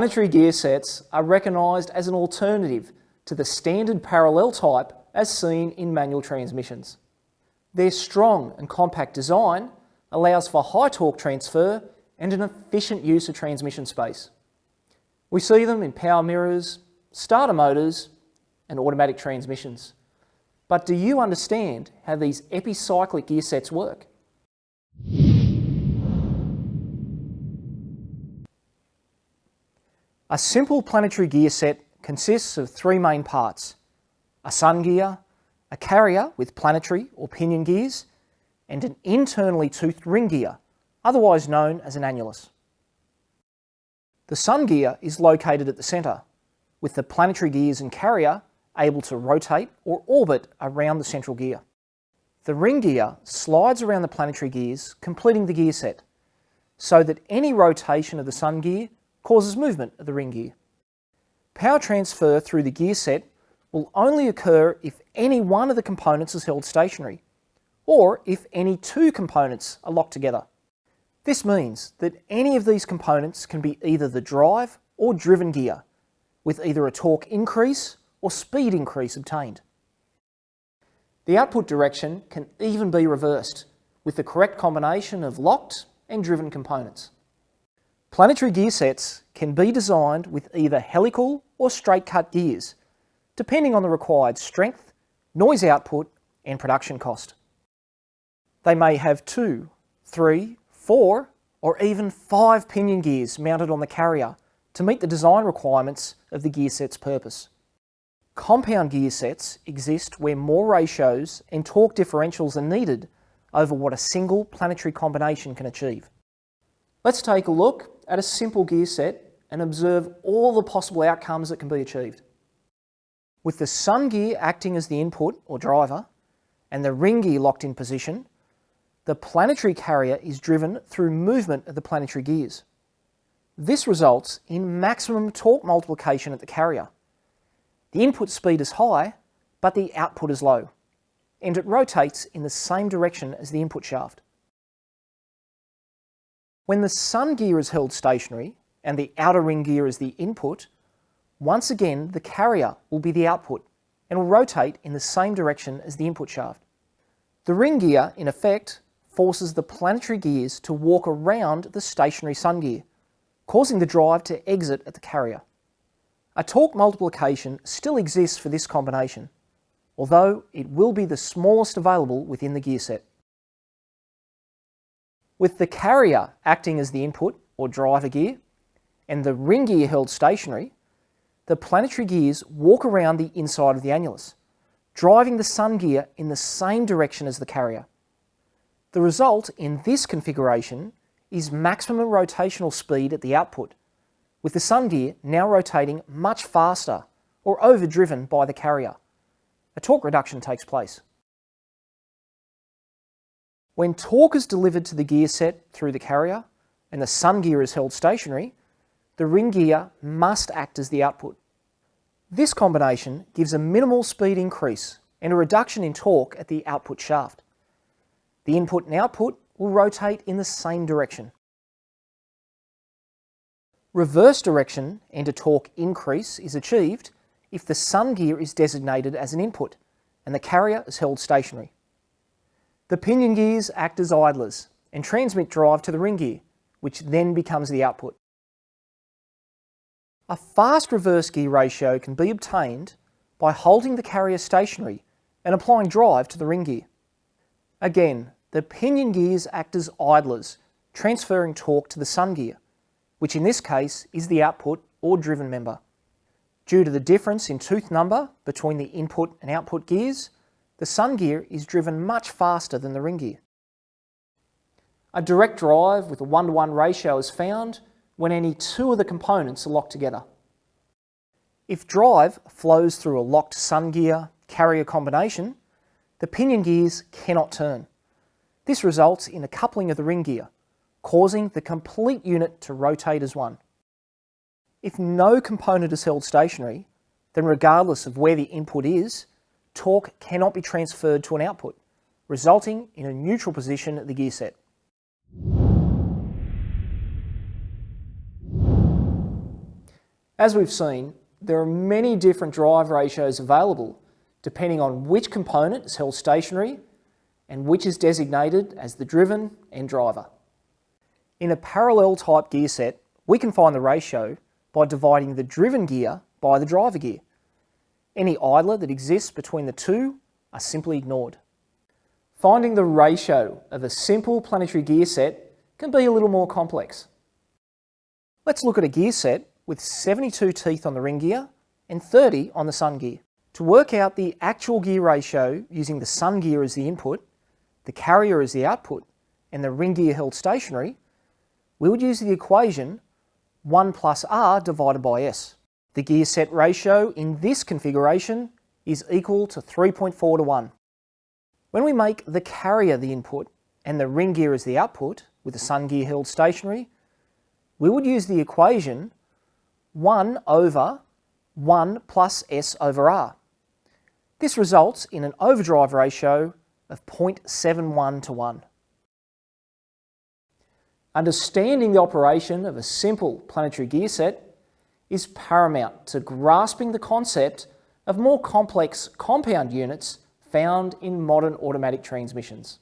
Planetary gear sets are recognised as an alternative to the standard parallel type as seen in manual transmissions. Their strong and compact design allows for high torque transfer and an efficient use of transmission space. We see them in power mirrors, starter motors and automatic transmissions. But do you understand how these epicyclic gear sets work? A simple planetary gear set consists of three main parts: a sun gear, a carrier with planetary or pinion gears, and an internally toothed ring gear, otherwise known as an annulus. The sun gear is located at the centre, with the planetary gears and carrier able to rotate or orbit around the central gear. The ring gear slides around the planetary gears, completing the gear set, so that any rotation of the sun gear causes movement of the ring gear. Power transfer through the gear set will only occur if any one of the components is held stationary, or if any two components are locked together. This means that any of these components can be either the drive or driven gear, with either a torque increase or speed increase obtained. The output direction can even be reversed with the correct combination of locked and driven components. Planetary gear sets can be designed with either helical or straight cut gears, depending on the required strength, noise output and production cost. They may have 2, 3, 4 or even 5 pinion gears mounted on the carrier to meet the design requirements of the gear set's purpose. Compound gear sets exist where more ratios and torque differentials are needed over what a single planetary combination can achieve. Let's take a look at a simple gear set and observe all the possible outcomes that can be achieved. With the sun gear acting as the input or driver and the ring gear locked in position, the planetary carrier is driven through movement of the planetary gears. This results in maximum torque multiplication at the carrier. The input speed is high, but the output is low, and it rotates in the same direction as the input shaft. When the sun gear is held stationary and the outer ring gear is the input, once again the carrier will be the output and will rotate in the same direction as the input shaft. The ring gear, in effect, forces the planetary gears to walk around the stationary sun gear, causing the drive to exit at the carrier. A torque multiplication still exists for this combination, although it will be the smallest available within the gear set. With the carrier acting as the input or driver gear and the ring gear held stationary, the planetary gears walk around the inside of the annulus, driving the sun gear in the same direction as the carrier. The result in this configuration is maximum rotational speed at the output, with the sun gear now rotating much faster or overdriven by the carrier. A torque reduction takes place. When torque is delivered to the gear set through the carrier and the sun gear is held stationary, the ring gear must act as the output. This combination gives a minimal speed increase and a reduction in torque at the output shaft. The input and output will rotate in the same direction. Reverse direction and a torque increase is achieved if the sun gear is designated as an input and the carrier is held stationary. The pinion gears act as idlers and transmit drive to the ring gear, which then becomes the output. A fast reverse gear ratio can be obtained by holding the carrier stationary and applying drive to the ring gear. Again, the pinion gears act as idlers, transferring torque to the sun gear, which in this case is the output or driven member. Due to the difference in tooth number between the input and output gears, the sun gear is driven much faster than the ring gear. A direct drive with a 1-to-1 ratio is found when any two of the components are locked together. If drive flows through a locked sun gear carrier combination, the pinion gears cannot turn. This results in a coupling of the ring gear, causing the complete unit to rotate as one. If no component is held stationary, then regardless of where the input is, torque cannot be transferred to an output, resulting in a neutral position at the gear set. As we've seen, there are many different drive ratios available depending on which component is held stationary and which is designated as the driven and driver. In a parallel type gear set, we can find the ratio by dividing the driven gear by the driver gear. Any idler that exists between the two are simply ignored. Finding the ratio of a simple planetary gear set can be a little more complex. Let's look at a gear set with 72 teeth on the ring gear and 30 on the sun gear. To work out the actual gear ratio using the sun gear as the input, the carrier as the output, and the ring gear held stationary, we would use the equation 1 plus R divided by S. The gear set ratio in this configuration is equal to 3.4 to 1. When we make the carrier the input and the ring gear as the output, with the sun gear held stationary, we would use the equation 1 over 1 plus S over R. This results in an overdrive ratio of 0.71 to 1. Understanding the operation of a simple planetary gear set is paramount to grasping the concept of more complex compound units found in modern automatic transmissions.